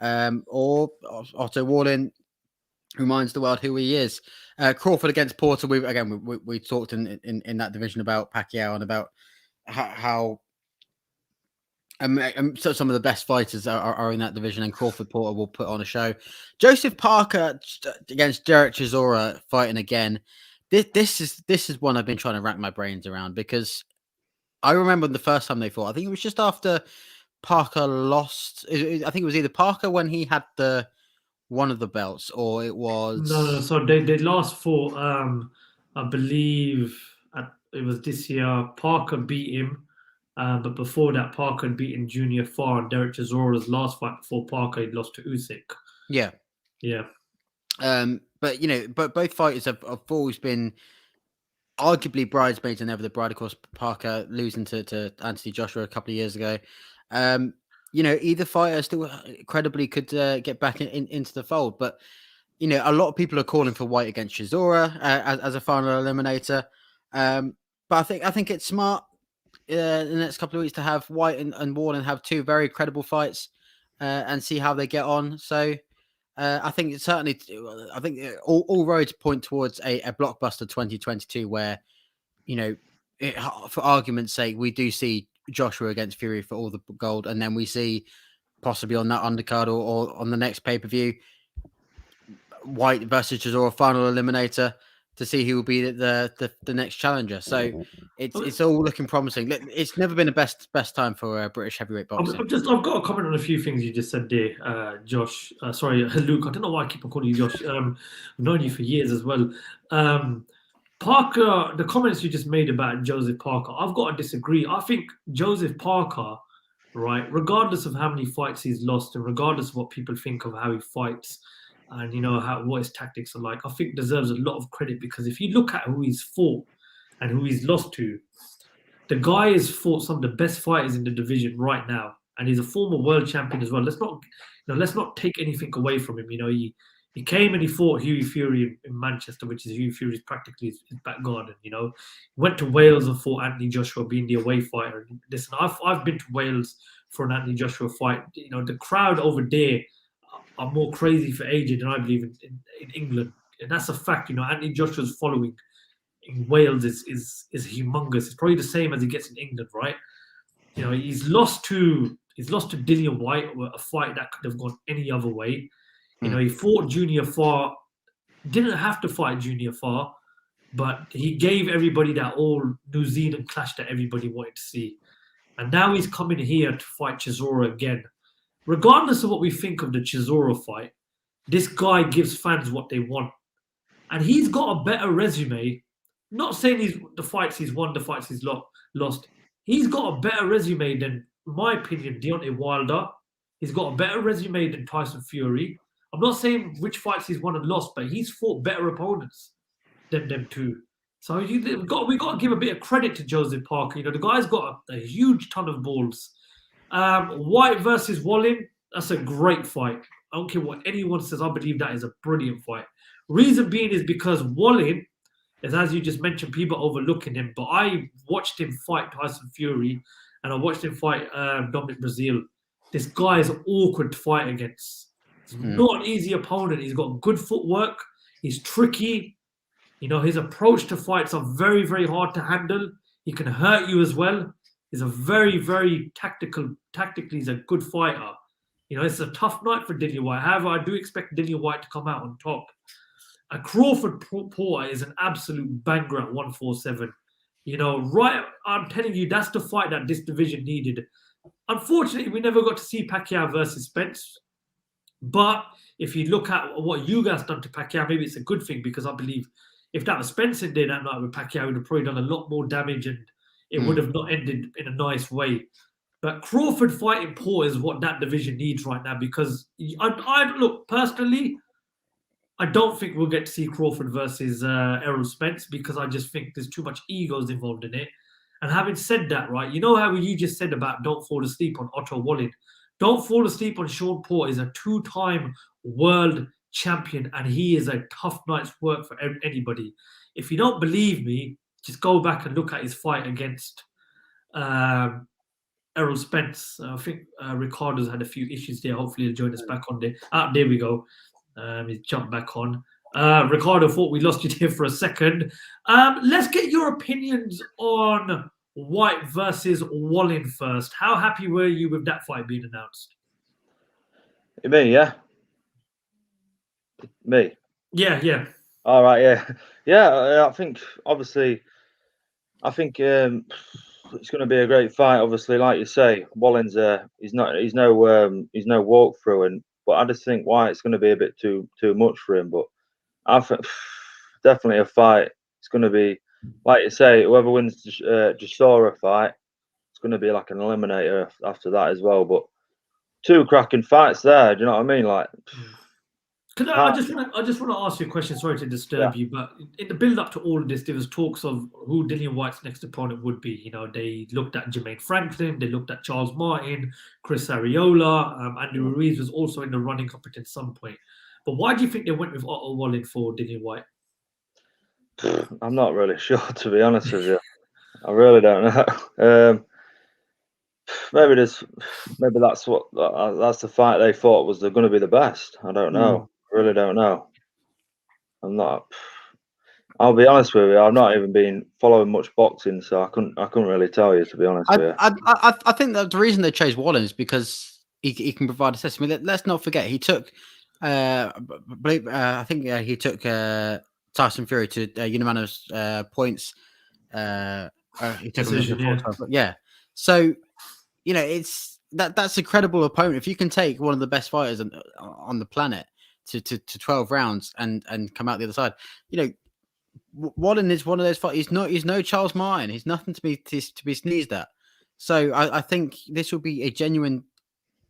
or Otto Wallin reminds the world who he is. Crawford against Porter. We talked in that division about Pacquiao and about how so some of the best fighters are in that division, and Crawford Porter will put on a show. Joseph Parker against Dereck Chisora fighting again. This is one I've been trying to rack my brains around, because I remember the first time they fought. I think it was just after Parker lost. I think it was either Parker when he had one of the belts, or it was no. So they last fought. I believe it was this year. Parker beat him. But before that, Parker had beaten Junior Farr, and Dereck Chisora's last fight before Parker, he'd lost to Usyk. Yeah. But both fighters have always been arguably bridesmaids and never the bride. Of course, Parker losing to Anthony Joshua a couple of years ago. Either fighter still credibly could get back into the fold. But a lot of people are calling for Whyte against Chisora as a final eliminator. But I think it's smart. In the next couple of weeks to have Whyte and Wallin have 2 very credible fights and see how they get on. So I think it's certainly, all roads point towards a blockbuster 2022 where, for argument's sake, we do see Joshua against Fury for all the gold, and then we see possibly on that undercard or on the next pay-per-view, Whyte versus Chisora final eliminator, to see who will be the next challenger. So it's all looking promising. It's never been the best time for British heavyweight boxing. I've got a comment on a few things you just said there, Josh. Sorry, Luke. I don't know why I keep on calling you Josh. I've known you for years as well. Parker, the comments you just made about Joseph Parker, I've got to disagree. I think Joseph Parker, right, regardless of how many fights he's lost and regardless of what people think of how he fights, and what his tactics are like, I think deserves a lot of credit, because if you look at who he's fought and who he's lost to, the guy has fought some of the best fighters in the division right now, and he's a former world champion as well. Let's not take anything away from him. He came and he fought Hughie Fury in Manchester, which is Hughie Fury's practically his back garden. Went to Wales and fought Anthony Joshua, being the away fighter. Listen, I've been to Wales for an Anthony Joshua fight. The crowd over there are more crazy for AJ than I believe in England, and that's a fact. Anthony Joshua's following in Wales is humongous. It's probably the same as he gets in England, right? He's lost to Dillian Whyte, a fight that could have gone any other way. He fought Junior Farr, didn't have to fight Junior Farr, but he gave everybody that old New Zealand clash that everybody wanted to see, and now he's coming here to fight Chisora again. Regardless of what we think of the Chisora fight, this guy gives fans what they want. and he's got a better resume. Not saying the fights he's won, the fights he's lost. He's got a better resume than, in my opinion, Deontay Wilder. He's got a better resume than Tyson Fury. I'm not saying which fights he's won and lost, but he's fought better opponents than them two. So we got to give a bit of credit to Joseph Parker. You know, the guy's got a huge ton of balls. Whyte versus Wallin, that's a great fight. I don't care what anyone says. I believe that is a brilliant fight. Reason being is because Wallin is, as you just mentioned, people overlooking him. But I watched him fight Tyson Fury, and I watched him fight Dominic Brazil. This guy is awkward to fight against. He's not an easy opponent. He's got good footwork. He's tricky. You know, his approach to fights are very, very hard to handle. He can hurt you as well. He's a very, very tactically, he's a good fighter. You know, it's a tough night for Dillian Whyte. However, I do expect Dillian Whyte to come out on top. Crawford Porter is an absolute banger at 147. You know, right, I'm telling you, that's the fight that this division needed. Unfortunately, we never got to see Pacquiao versus Spence. But if you look at what you guys done to Pacquiao, maybe it's a good thing, because I believe if that was Spence in there that night with Pacquiao, he would have probably done a lot more damage and it would have not ended in a nice way. But Crawford fighting Porter is what that division needs right now, because I look, personally, I don't think we'll get to see Crawford versus Errol Spence, because I just think there's too much egos involved in it. And having said that, right, you know how you just said about don't fall asleep on Otto Wallin. Don't fall asleep on Shawn Porter. He's a two-time world champion, and he is a tough night's work for anybody. If you don't believe me, just go back and look at his fight against Errol Spence. I think Ricardo's had a few issues there. Hopefully he'll join us back on there. There we go. He's jumped back on. Ricardo, thought we lost you there for a second. Let's get your opinions on Whyte versus Wallin first. How happy were you with that fight being announced? Me, yeah. Me. Yeah. All right, yeah. I think obviously, it's going to be a great fight. Obviously, like you say, Wallin's he's no walkthrough, but I just think Whyte's going to be a bit too much for him. But I think definitely a fight. It's going to be, like you say, whoever wins the Chisora fight, it's going to be like an eliminator after that as well. But two cracking fights there. Do you know what I mean? Like, I just want to ask you a question. Sorry to disturb you, but in the build up to all of this, there was talks of who Dillian Whyte's next opponent would be. You know, they looked at Jermaine Franklin, they looked at Charles Martin, Chris Arreola, Andy Ruiz was also in the running up at some point. But why do you think they went with Otto Wallin for Dillian Whyte? I'm not really sure, to be honest with you. I really don't know. Maybe that's the fight they thought was going to be the best. I don't know. I really don't know. I'm not. I'll be honest with you. I've not even been following much boxing, so I couldn't really tell you, to be honest with you. I think that the reason they chose Wallin is because he can provide assist. I mean, let's not forget he took. I think he took Tyson Fury to unanimous points. He took him yeah. So, you know, that's a credible opponent. If you can take one of the best fighters on the planet to 12 rounds and come out the other side, you know, Wallin is one of those fighters. He's no Charles Martin. He's nothing to be sneezed at. So I think this will be a genuine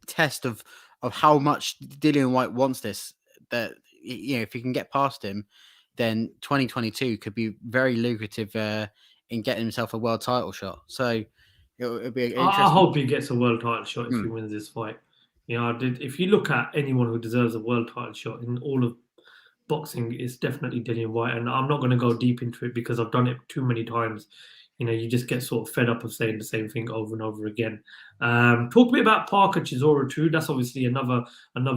test of how much Dillian Whyte wants this. That, you know, if he can get past him, then 2022 could be very lucrative in getting himself a world title shot. So it'll be interesting. I hope he gets a world title shot if he wins this fight. You know, if you look at anyone who deserves a world title shot in all of boxing, it's definitely Dillian Whyte. And I'm not going to go deep into it because I've done it too many times. You know, you just get sort of fed up of saying the same thing over and over again. Talk a bit about Parker Chisora too. That's obviously another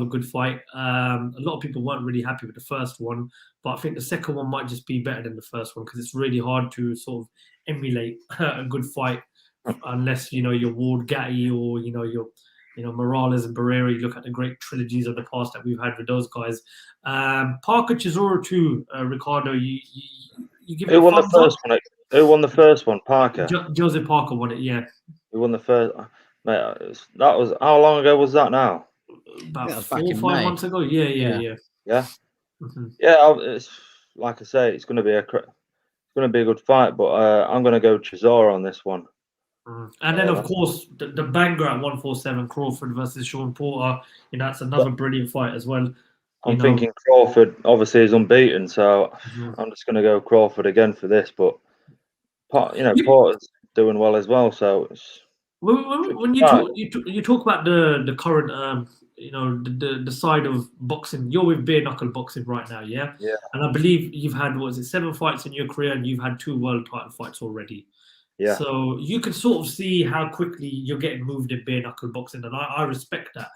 good fight. A lot of people weren't really happy with the first one, but I think the second one might just be better than the first one because it's really hard to sort of emulate a good fight unless, you know, you're Ward Gatti or, you know, you're, you know, Morales and Barrera. You look at the great trilogies of the past that we've had with those guys. Parker Chisora too, Ricardo. You give it a thumbs up? Who won the first one? Parker. Joseph Parker won it. Yeah. Who won the first? Mate, that was how long ago was that now? About 4 or 5 months ago. Yeah. Yeah. Mm-hmm. Yeah. like I say, it's going to be a good fight. But I'm going to go Chisora on this one. And then, of course, the banger at 147, Crawford versus Shawn Porter. That's another brilliant fight as well. I'm thinking Crawford obviously is unbeaten, so Mhm. I'm just going to go Crawford again for this. But Porter's doing well as well, so it's when you talk about the current the side of boxing, you're with bare knuckle boxing right now, yeah. Yeah. And I believe you've had 7 fights in your career, and you've had 2 world title fights already. Yeah. So you can sort of see how quickly you're getting moved in bare knuckle boxing, and I respect that.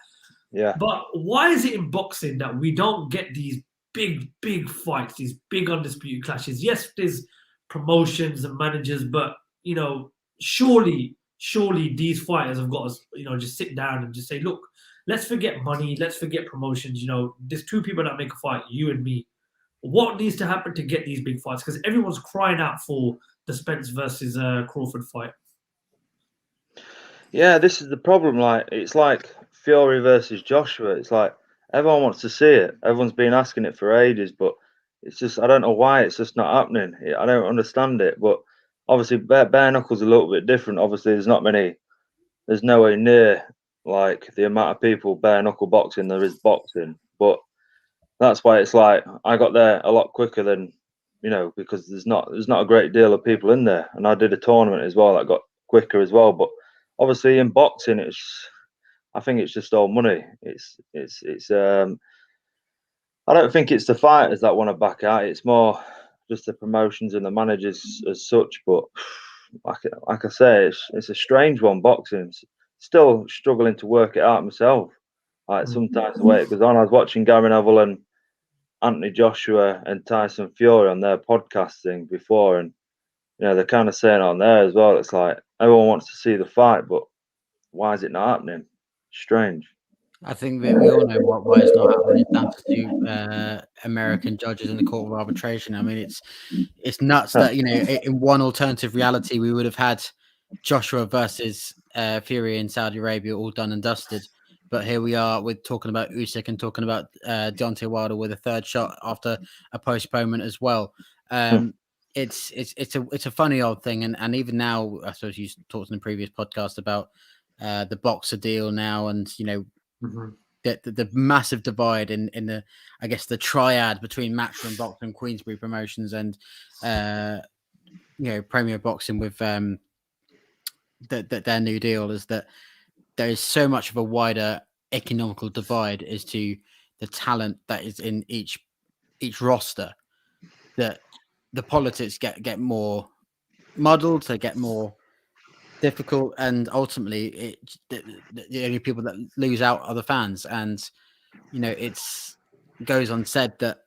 Yeah. But why is it in boxing that we don't get these big fights, these big undisputed clashes? Yes, there's promotions and managers, but surely these fighters have got to just sit down and just say, look, let's forget money, let's forget promotions. There's 2 people that make a fight, you and me. What needs to happen to get these big fights? Because everyone's crying out for the Spence versus Crawford fight. Yeah, this is the problem. Like, it's like Fury versus Joshua. It's like everyone wants to see it. Everyone's been asking it for ages, but it's just, I don't know why it's just not happening. I don't understand it. But obviously, bare knuckles a little bit different. Obviously, there's nowhere near like the amount of people bare knuckle boxing there is boxing. But that's why it's like I got there a lot quicker than because there's not a great deal of people in there, and I did a tournament as well that got quicker as well. But obviously in boxing, I think it's just all money. It's I don't think it's the fighters that want to back out. It's more just the promotions and the managers as such. But like I say, it's a strange one. Boxing, still struggling to work it out myself. Like sometimes the way it goes on. I was watching Gary Neville and Anthony Joshua and Tyson Fury on their podcast thing before, and they're kind of saying on there as well. It's like everyone wants to see the fight, but why is it not happening? Strange. I think that we all know why it's not happening. It's down to American judges in the Court of Arbitration. I mean, it's nuts that in one alternative reality we would have had Joshua versus Fury in Saudi Arabia all done and dusted, but here we are with talking about Usyk and talking about Deontay Wilder with a third shot after a postponement as well. It's a funny old thing, and even now, I suppose you talked in the previous podcast about the boxer deal now, and the massive divide in the, I guess, the triad between Matchroom Boxing, Queensbury Promotions, and Premier Boxing with their new deal is that there is so much of a wider economical divide as to the talent that is in each roster that the politics get more muddled, they get more difficult, and ultimately the only people that lose out are the fans. And it's goes unsaid that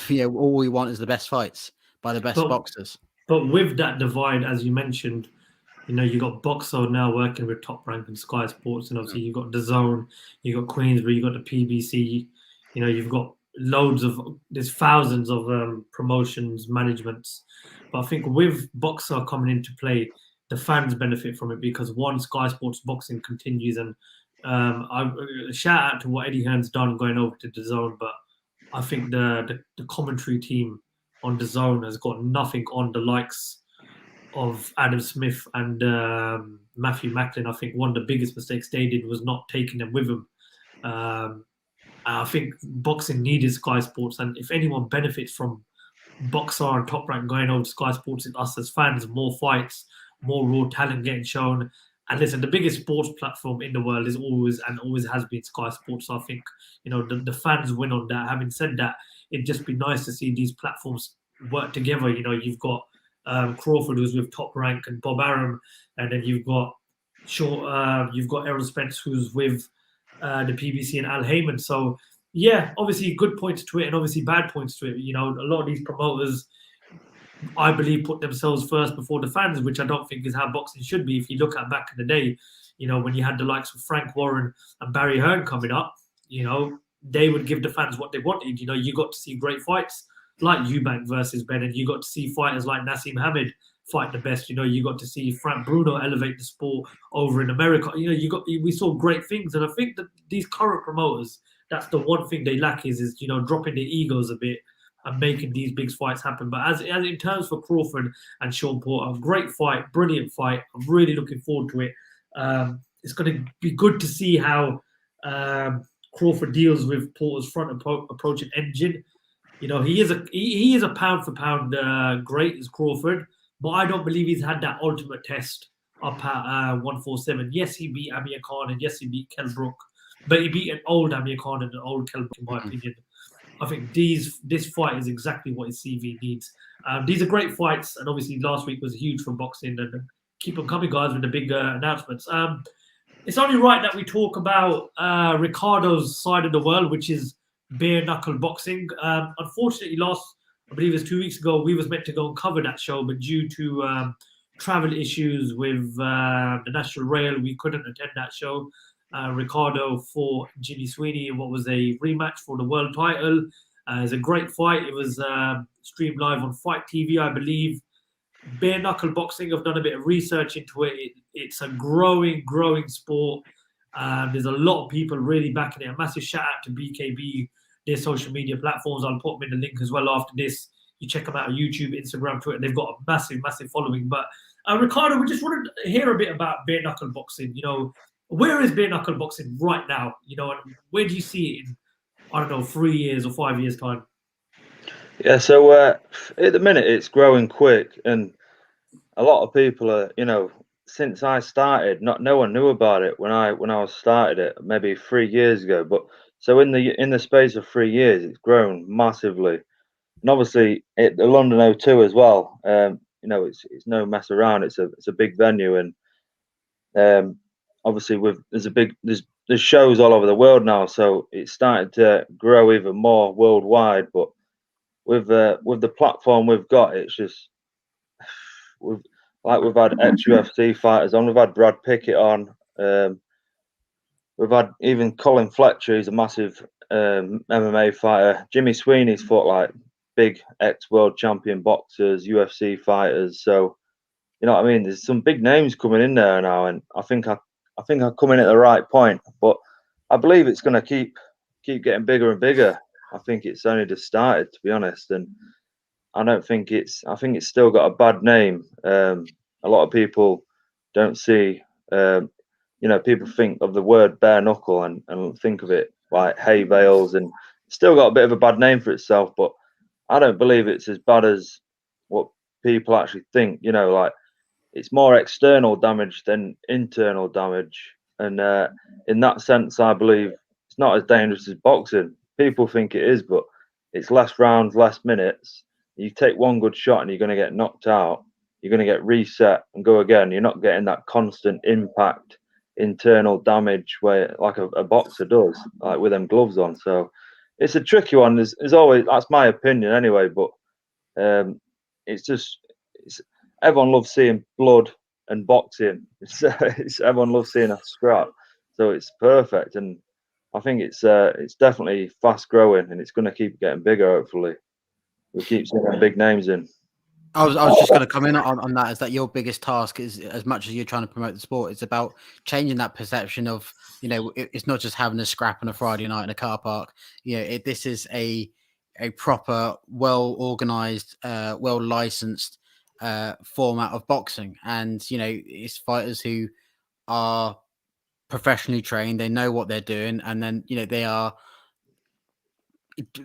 all we want is the best fights by the best boxers. But with that divide, as you mentioned, you got Boxer now working with Top Rank and Sky Sports, and obviously you've got DAZN, you got Queensbury, you got the PBC, you've got there's thousands of promotions, managements. But I think with Boxer coming into play, the fans benefit from it because one, Sky Sports Boxing continues, and I shout out to what Eddie Hearn's done going over to DAZN, but I think the commentary team on DAZN has got nothing on the likes of Adam Smith and Matthew Macklin. I think one of the biggest mistakes they did was not taking them with them. I think boxing needed Sky Sports, and if anyone benefits from Boxer and Top Rank going over to Sky Sports, it's us as fans. More fights, more raw talent getting shown. And listen, the biggest sports platform in the world is always has been Sky Sports. So I think the fans win on that. Having said that, it'd just be nice to see these platforms work together. You've got Crawford, who's with Top Rank, and Bob Arum, and then you've got you've got Errol Spence, who's with the PBC, and Al Heyman. So yeah, obviously good points to it, and obviously bad points to it. A lot of these promoters, I believe, put themselves first before the fans, which I don't think is how boxing should be. If you look at back in the day, when you had the likes of Frank Warren and Barry Hearn coming up, they would give the fans what they wanted. You got to see great fights like Eubank versus Ben, and you got to see fighters like Nassim Hamid fight the best. You got to see Frank Bruno elevate the sport over in America. We saw great things, and I think that these current promoters, that's the one thing they lack is dropping their egos a bit and making these big fights happen. But as in terms for Crawford and Shawn Porter, great fight, brilliant fight. I'm really looking forward to it. It's going to be good to see how Crawford deals with Porter's front approach and engine. You know, he is a pound for pound great as Crawford, but I don't believe he's had that ultimate test up at 147. Yes, he beat Amir Khan, and yes, he beat Kell Brook, but he beat an old Amir Khan and an old Kell Brook, in my opinion. I think this fight is exactly what his CV needs. These are great fights, and obviously last week was huge for boxing, and keep on coming, guys, with the big announcements. It's only right that we talk about Ricardo's side of the world, which is bare knuckle boxing. Unfortunately, I believe it was 2 weeks ago, we was meant to go and cover that show, but due to travel issues with the National Rail, we couldn't attend that show. Ricardo fought Jimmy Sweeney in what was a rematch for the world title. It was a great fight. It was streamed live on Fight TV, I believe. Bare knuckle boxing, I've done a bit of research into it. It's a growing sport. There's a lot of people really backing it. A massive shout out to BKB, their social media platforms. I'll put them in the link as well after this. You check them out on YouTube, Instagram, Twitter. They've got a massive following. But Ricardo, we just wanted to hear a bit about bare knuckle boxing. You know, where is bare knuckle boxing right now? You know, and where do you see it in, I don't know, 3 years or 5 years time? Yeah, so at the minute it's growing quick, and a lot of people are, you know, since I started, no one knew about it when I started it maybe 3 years ago. But so in the space of 3 years, it's grown massively, and obviously at the London O2 as well. You know, it's no mess around. It's a big venue, and obviously there's shows all over the world now, so it's starting to grow even more worldwide. But with the platform we've got, it's just we've had ex-UFC fighters on, we've had Brad Pickett on, we've had even Colin Fletcher, he's a massive MMA fighter. Jimmy Sweeney's fought like big ex-world champion boxers, UFC fighters. So you know what I mean. There's some big names coming in there now, and I think I come in at the right point. But I believe it's going to keep getting bigger and bigger. I think it's only just started, to be honest, and I think it's still got a bad name. A lot of people don't see, you know, people think of the word bare knuckle and think of it like hay bales, and it's still got a bit of a bad name for itself. But I don't believe it's as bad as what people actually think. You know, like it's more external damage than internal damage, and in that sense, I believe it's not as dangerous as boxing. People think it is, but it's less rounds, less minutes. You take one good shot and you're going to get knocked out. You're going to get reset and go again. You're not getting that constant impact, internal damage where like a boxer does, like with them gloves on. So it's a tricky one. There's always, that's my opinion anyway. But everyone loves seeing blood and boxing. Everyone loves seeing a scrap. So it's perfect, and I think it's definitely fast growing, and it's going to keep getting bigger. Hopefully, we keep seeing big names in. I was just going to come in on that. Is that your biggest task? Is as much as you're trying to promote the sport, it's about changing that perception of, you know, it's not just having a scrap on a Friday night in a car park. You know, this is a proper, well organized, well licensed format of boxing, and you know, it's fighters who are professionally trained. They know what they're doing, and then you know they are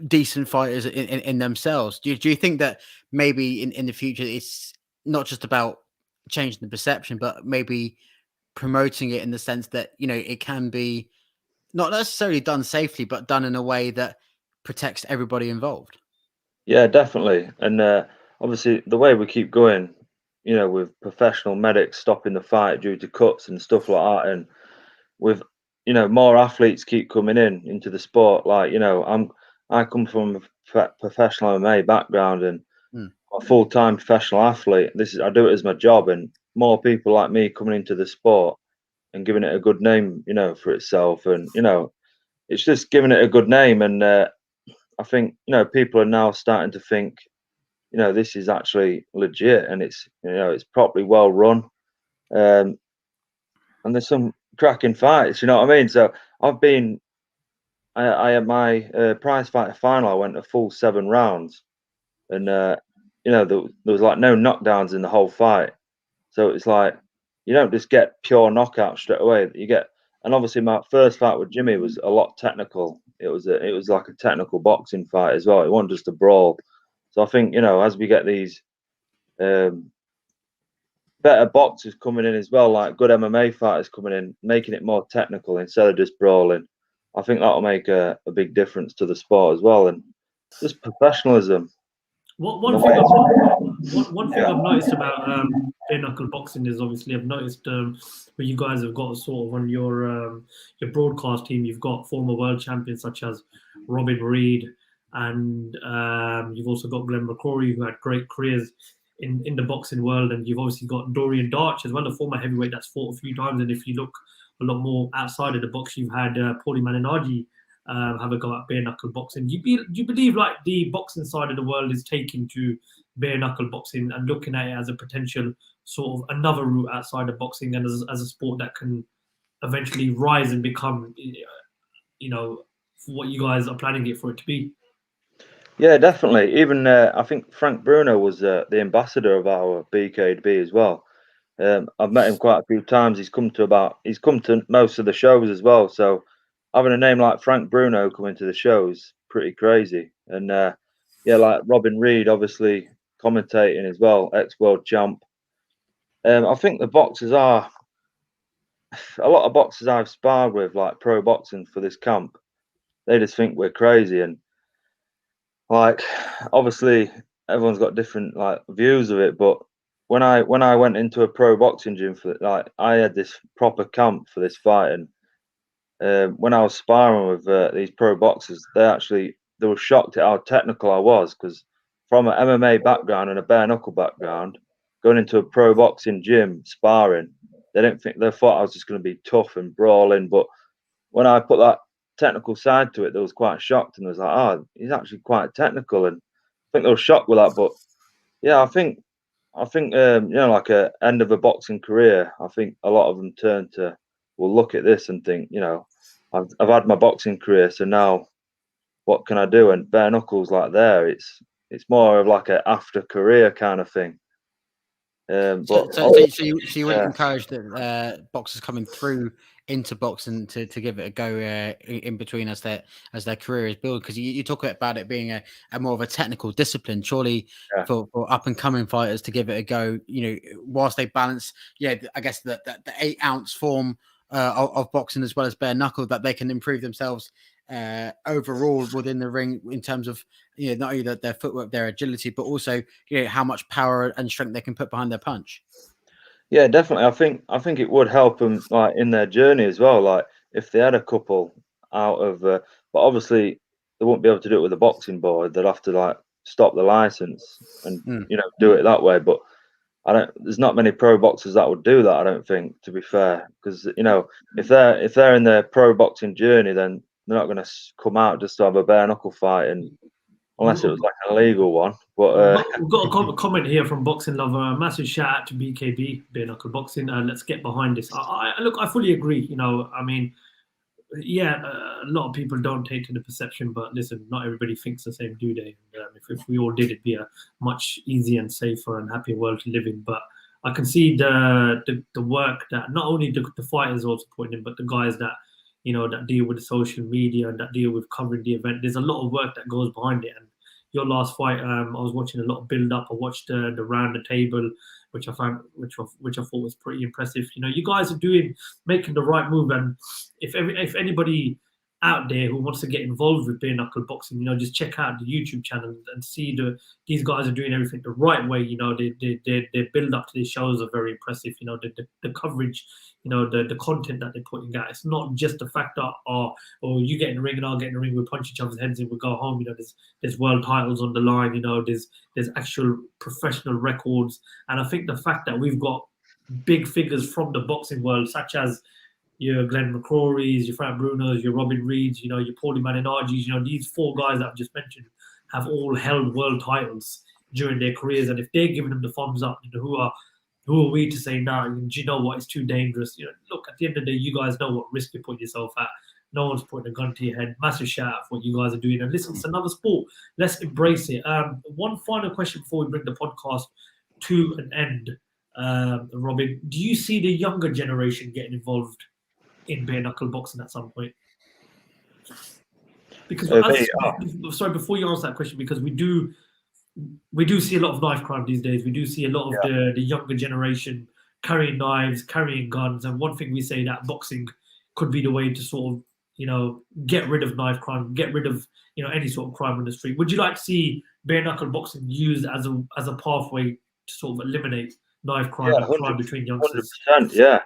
decent fighters in themselves. Do you think that maybe in the future it's not just about changing the perception, but maybe promoting it in the sense that, you know, it can be not necessarily done safely, but done in a way that protects everybody involved? Yeah, definitely. And obviously the way we keep going, you know, with professional medics stopping the fight due to cuts and stuff like that, and with, you know, more athletes keep coming into the sport. Like, you know, I come from a professional MMA background, and a full-time professional athlete. I do it as my job, and more people like me coming into the sport and giving it a good name, you know, for itself. And you know, it's just giving it a good name. And I think, you know, people are now starting to think, you know, this is actually legit, and it's, you know, it's properly well run, and there's some cracking fights. You know what I mean? So I had my prize fighter final. I went a full 7 rounds, and there was like no knockdowns in the whole fight. So it's like you don't just get pure knockout straight away. And obviously my first fight with Jimmy was a lot technical. It was like a technical boxing fight as well. It wasn't just a brawl. So I think as we get these better boxers coming in as well, like good MMA fighters coming in, making it more technical instead of just brawling, I think that'll make a big difference to the sport as well, and just professionalism. One thing I've noticed about bare knuckle boxing is obviously I've noticed where you guys have got sort of on your broadcast team, you've got former world champions such as Robin Reed, and you've also got Glenn McCrory, who had great careers in the boxing world, and you've obviously got Dorian Darch as well, a former heavyweight that's fought a few times. And if you look a lot more outside of the box, you've had Paulie Malignaggi have a go at bare knuckle boxing. Do you believe like the boxing side of the world is taking to bare knuckle boxing and looking at it as a potential sort of another route outside of boxing, and as a sport that can eventually rise and become, what you guys are planning it for it to be? Yeah, definitely. Even I think Frank Bruno was the ambassador of our BKB as well. I've met him quite a few times. He's come to most of the shows as well. So having a name like Frank Bruno coming to the shows pretty crazy. And like Robin Reed, obviously commentating as well, ex-world champ. I think the boxers are a lot of boxers I've sparred with, like pro boxing for this camp. They just think we're crazy, and like obviously everyone's got different like views of it. But when I went into a pro boxing gym I had this proper camp for this fight, and when I was sparring with these pro boxers, they were shocked at how technical I was, because from an MMA background and a bare knuckle background, going into a pro boxing gym sparring, they thought I was just going to be tough and brawling. But when I put that technical side to it, they was quite shocked, and they was like, "Oh, he's actually quite technical." And I think they were shocked with that. But yeah, I think like a end of a boxing career, I think a lot of them will look at this and think, I've had my boxing career, so now what can I do? And bare knuckles it's more of like a after career kind of thing. So you wouldn't encourage that boxers coming through into boxing to give it a go in between as their career is built, because you talk about it being a more of a technical discipline. Surely for up and coming fighters to give it a go, whilst they balance, I guess the 8-ounce form of boxing as well as bare knuckle, that they can improve themselves overall within the ring in terms of not only their footwork, their agility, but also how much power and strength they can put behind their punch. Yeah, definitely. I think it would help them like in their journey as well. Like if they had a couple out of, but obviously they won't be able to do it with a boxing board. They'd have to like stop the license and do it that way. But there's not many pro boxers that would do that, I don't think, to be fair, because if they're in their pro boxing journey, then they're not going to come out just to have a bare knuckle fight, and unless it was like an illegal one. But we've got a comment here from Boxing Lover. A massive shout out to BKB, Bare Knuckle Boxing. Let's get behind this. I fully agree. I mean, a lot of people don't take to the perception, but listen, not everybody thinks the same, do they? If we all did, it'd be a much easier and safer and happier world to live in. But I can see the work that not only the fighters also putting in, but the guys that that deal with the social media and that deal with covering the event. There's a lot of work that goes behind it. And your last fight, I was watching a lot of build up. I watched the round the table, which I thought was pretty impressive. You guys are making the right move. And if anybody out there who wants to get involved with bare knuckle boxing, just check out the YouTube channel and see these guys are doing everything the right way. Their build up to these shows are very impressive. The coverage, the content that they're putting out. It's not just the fact that you get in the ring and I'll get in the ring, we punch each other's heads and we go home. There's world titles on the line. There's actual professional records. And I think the fact that we've got big figures from the boxing world, such as your Glenn McCrory's, your Frank Bruno's, your Robin Reed's, your Paulie Malignaggi's, these 4 guys that I've just mentioned have all held world titles during their careers. And if they're giving them the thumbs up, who are we to say, no, do you know what, it's too dangerous? Look, at the end of the day, you guys know what risk you put yourself at. No one's putting a gun to your head. Massive shout out for what you guys are doing. And listen, it's another sport. Let's embrace it. One final question before we bring the podcast to an end. Robin, do you see the younger generation getting involved in bare knuckle boxing at some point? Because sorry, before you answer that question, because we do see a lot of knife crime these days. We do see a lot of the younger generation carrying knives, carrying guns, and one thing we say that boxing could be the way to sort of, get rid of knife crime, get rid of, any sort of crime on the street. Would you like to see bare knuckle boxing used as a pathway to sort of eliminate knife crime and crime between youngsters? 100%, yeah.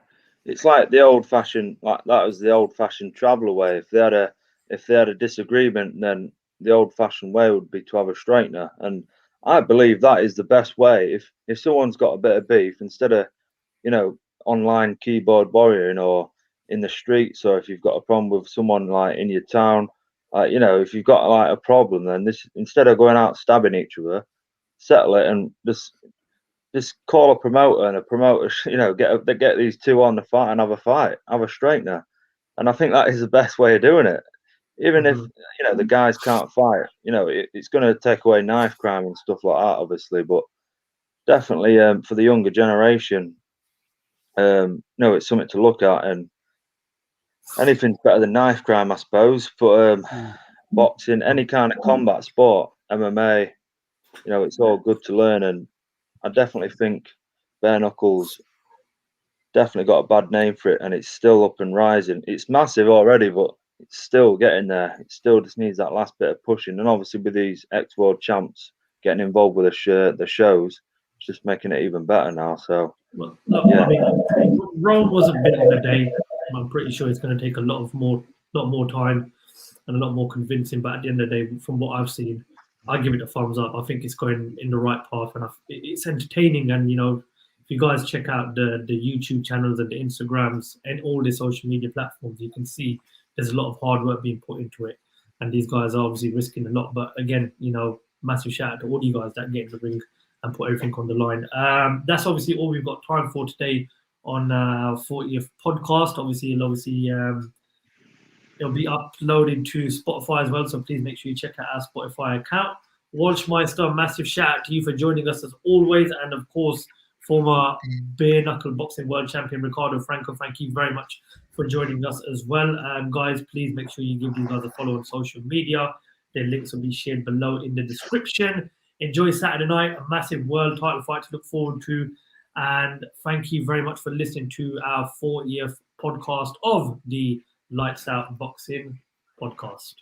It's like the old fashioned, like that was the old fashioned traveller way. If they had a disagreement, then the old fashioned way would be to have a straightener. And I believe that is the best way. If someone's got a bit of beef, instead of, online keyboard warrior or in the streets, or if you've got a problem with someone like in your town, if you've got like a problem, then instead of going out stabbing each other, settle it and just call a promoter, and a promoter, get these two on the fight and have a fight, have a straightener. And I think that is the best way of doing it. Even if, the guys can't fight, it's going to take away knife crime and stuff like that, obviously. But definitely for the younger generation, it's something to look at. And anything's better than knife crime, I suppose. But boxing, any kind of combat sport, MMA, it's all good to learn. And I definitely think bare knuckles definitely got a bad name for it, and it's still up and rising. It's massive already, but it's still getting there. It still just needs that last bit of pushing. And obviously with these ex-world champs getting involved with the shows, it's just making it even better now. So, look, I mean, Rome wasn't built in a day. I'm pretty sure it's going to take a lot more time and a lot more convincing. But at the end of the day, from what I've seen, I give it a thumbs up. I think it's going in the right path, and it's entertaining. And if you guys check out the YouTube channels and the Instagrams and all the social media platforms, you can see there's a lot of hard work being put into it, and these guys are obviously risking a lot. But again, massive shout out to all you guys that get in the ring and put everything on the line. That's obviously all we've got time for today on our 40th podcast. Obviously, it'll be uploaded to Spotify as well, so please make sure you check out our Spotify account. Walsh Meister, massive shout out to you for joining us as always, and of course, former bare knuckle boxing world champion Ricardo Franco. Thank you very much for joining us as well. Guys, please make sure you give these guys a follow on social media. Their links will be shared below in the description. Enjoy Saturday night, a massive world title fight to look forward to. And thank you very much for listening to our 40th podcast of the Lights Out Boxing podcast.